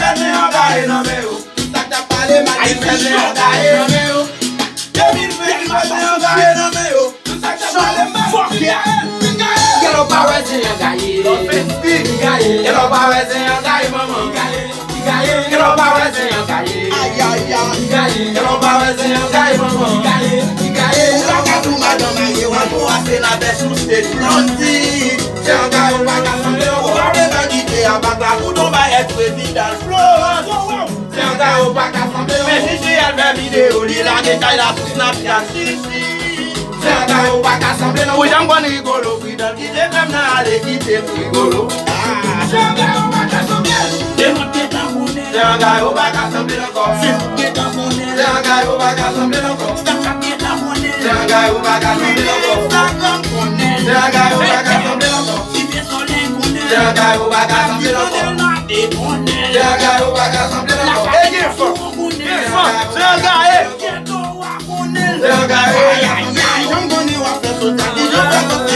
fazer hangar no meu. Tá parei, mas fazer hangar no meu. 2020 fazer hangar no meu. Tá parei, mas quero power sem hangar. Quero power sem hangar, mamãe. Quero power sem hangar. Ai ai ai. Quero power sem hangar, mamãe. Joga do madame, eu ando a cena desse um stage prontinho. Se hangar o bagaço meu, o problema de ter a bagaço não vai é presidente Florence. Se hangar o bagaço meu, mais xixi é minha vidéo, li lá que cai lá pro Snapchat. Se hangar o bagaço meu, o jambo rigolo, cuidado que tem mesmo na área que tem rigolo. Se hangar o bagaço meu, tem uma teta mulher. Se hangar o bagaço meu, se hangar o bagaço meu, Jangai o bagaço de louco. Jangai o bagaço de louco. Jangai o bagaço de louco.